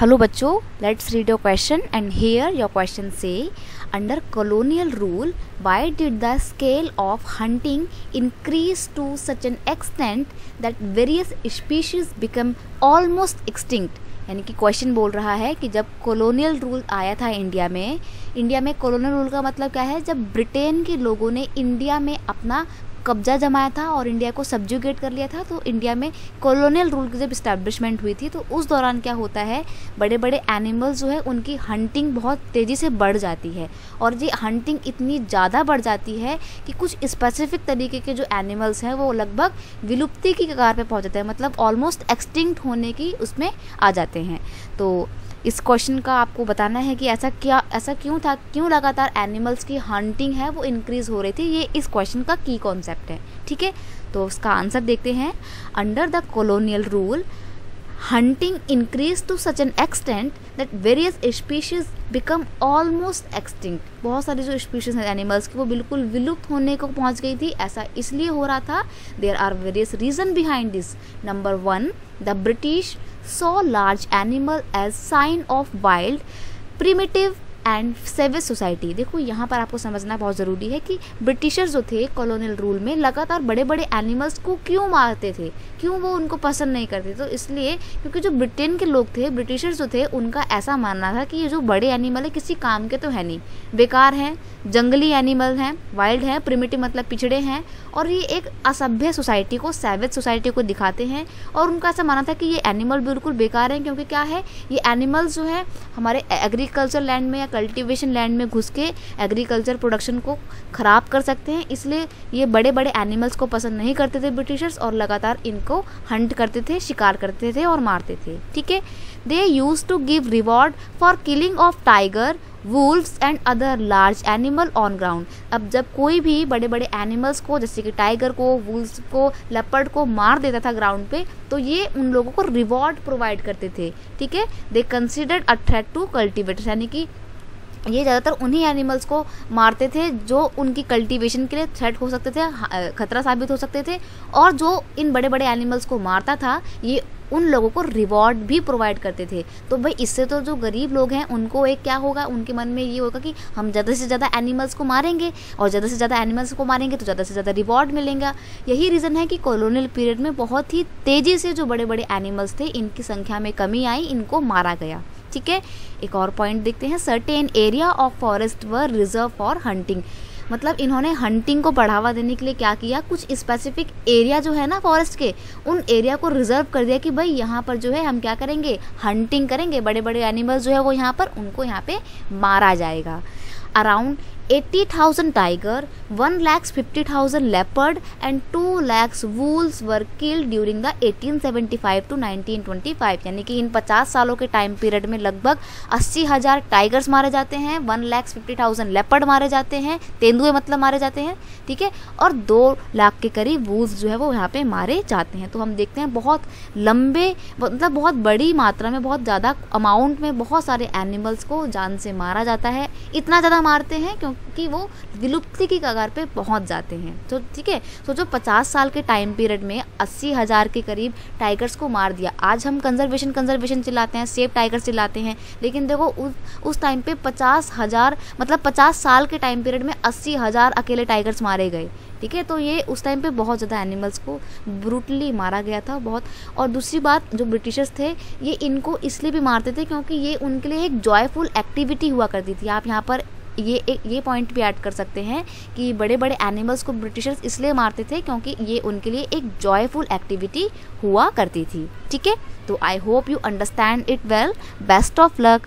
Hello बच्चों, let's read your question and here your question say, under colonial rule, why did the scale of hunting increase to such an extent that various species become almost extinct? यानी कि question बोल रहा है कि जब colonial rule आया था India में कॉलोनियल रूल का मतलब क्या है, जब ब्रिटेन के लोगों ने इंडिया में अपना कब्जा जमाया था और इंडिया को सब्जुगेट कर लिया था, तो इंडिया में कॉलोनियल रूल की जब इस्टेब्लिशमेंट हुई थी तो उस दौरान क्या होता है, बड़े बड़े एनिमल्स जो है उनकी हंटिंग बहुत तेज़ी से बढ़ जाती है। और ये हंटिंग इतनी ज़्यादा बढ़ जाती है कि कुछ स्पेसिफिक तरीके के जो एनिमल्स हैं वो लगभग विलुप्ति की कगार पे पहुंच जाते हैं, मतलब ऑलमोस्ट एक्सटिंक्ट होने की उसमें आ जाते हैं। तो इस क्वेश्चन का आपको बताना है कि ऐसा क्यों था, क्यों लगातार एनिमल्स की हंटिंग है वो इंक्रीज़ हो रही थी। ये इस क्वेश्चन का की कॉन्सेप्ट है, ठीक है। तो उसका आंसर देखते हैं। Under the colonial rule hunting increased to such an extent that various species become almost extinct। बहुत सारी जो स्पीशीज हैं एनिमल्स की वो बिल्कुल विलुप्त होने को पहुंच गई थी। ऐसा इसलिए हो रहा था, there are various reason behind this. Number 1, the British saw large animal as sign of wild primitive and savage society. देखो यहाँ पर आपको समझना बहुत ज़रूरी है कि ब्रिटिशर्स जो थे कॉलोनियल रूल में लगातार बड़े बड़े एनिमल्स को क्यों मारते थे, क्यों वो उनको पसंद नहीं करते। तो इसलिए क्योंकि जो ब्रिटेन के लोग थे, ब्रिटिशर्स जो थे, उनका ऐसा मानना था कि ये जो बड़े एनिमल है किसी काम के तो है नहीं, बेकार हैं, जंगली एनिमल हैं, वाइल्ड हैं, प्रिमिटिव मतलब पिछड़े हैं, और ये एक असभ्य सोसाइटी को, सैवेज सोसाइटी को दिखाते हैं। और उनका ऐसा मानना था कि ये एनिमल बिल्कुल बेकार हैं, क्योंकि क्या है, ये एनिमल्स जो है हमारे एग्रीकल्चर लैंड में या कल्टीवेशन लैंड में घुस के एग्रीकल्चर प्रोडक्शन को ख़राब कर सकते हैं। इसलिए ये बड़े बड़े एनिमल्स को पसंद नहीं करते थे ब्रिटिशर्स, और लगातार इनको हंट करते थे, शिकार करते थे और मारते थे, ठीक है। They use to give reward for killing of tiger, wolves and other large animal on ground. अब जब कोई भी बड़े बड़े एनिमल्स को, जैसे कि टाइगर को, वुल्व्स को, लेपर्ड को मार देता था ग्राउंड पे, तो ये उन लोगों को रिवॉर्ड प्रोवाइड करते थे, ठीक है। They considered a threat to cultivators, यानी कि ये ज़्यादातर उन्हीं एनिमल्स को मारते थे जो उनकी कल्टीवेशन के लिए थ्रेट हो सकते थे, खतरा साबित हो सकते थे। और जो इन बड़े बड़े एनिमल्स को मारता था ये उन लोगों को रिवॉर्ड भी प्रोवाइड करते थे। तो भाई इससे तो जो गरीब लोग हैं उनको एक क्या होगा, उनके मन में ये होगा कि हम ज़्यादा से ज़्यादा एनिमल्स को मारेंगे, और ज़्यादा से ज़्यादा एनिमल्स को मारेंगे तो ज़्यादा से ज़्यादा रिवॉर्ड मिलेगा। यही रीज़न है कि कॉलोनियल पीरियड में बहुत ही तेज़ी से जो बड़े बड़े एनिमल्स थे इनकी संख्या में कमी आई, इनको मारा गया, ठीक है। एक और पॉइंट देखते हैं। Certain area of forest were reserve for hunting, मतलब इन्होंने हंटिंग को बढ़ावा देने के लिए क्या किया, कुछ स्पेसिफिक एरिया जो है ना फॉरेस्ट के, उन एरिया को रिजर्व कर दिया कि भाई यहाँ पर जो है हम क्या करेंगे, हंटिंग करेंगे, बड़े बड़े एनिमल्स जो है वो यहाँ पर, उनको यहाँ पे मारा जाएगा। Around 80,000 tiger, 1,50,000 leopard and 2 lakh wolves were killed during the 1875 to 1925। यानी कि इन 50 सालों के टाइम पीरियड में लगभग 80,000 टाइगर्स मारे जाते हैं, 1,50,000 लेपर्ड मारे जाते हैं, तेंदुए मतलब मारे जाते हैं, ठीक है, और 2 लाख के करीब वूल्स जो है वो यहाँ पे मारे जाते हैं। तो हम देखते हैं बहुत लंबे, मतलब बहुत बड़ी मात्रा में, बहुत ज़्यादा अमाउंट में बहुत सारे एनिमल्स को जान से मारा जाता है। इतना ज़्यादा मारते हैं क्योंकि वो विलुप्ति की कगार पे पहुंच जाते हैं। तो ठीक है, तो जो 50 साल के टाइम पीरियड में 80,000 के करीब टाइगर्स को मार दिया। आज हम कंजर्वेशन चिल्लाते हैं, सेफ टाइगर्स चिल्लाते हैं, लेकिन देखो उस टाइम पे 50,000, मतलब 50 साल के टाइम पीरियड में 80,000 अकेले टाइगर्स मारे गए, ठीक है। तो ये उस टाइम पे बहुत ज़्यादा एनिमल्स को ब्रूटली मारा गया था, बहुत। और दूसरी बात, जो ब्रिटिशर्स थे ये इनको इसलिए भी मारते थे क्योंकि ये उनके लिए एक जॉयफुल एक्टिविटी हुआ करती थी। आप यहाँ पर ये पॉइंट भी ऐड कर सकते हैं कि बड़े बड़े एनिमल्स को ब्रिटिशर्स इसलिए मारते थे क्योंकि ये उनके लिए एक जॉयफुल एक्टिविटी हुआ करती थी, ठीक है। तो I hope you understand it well. Best of luck.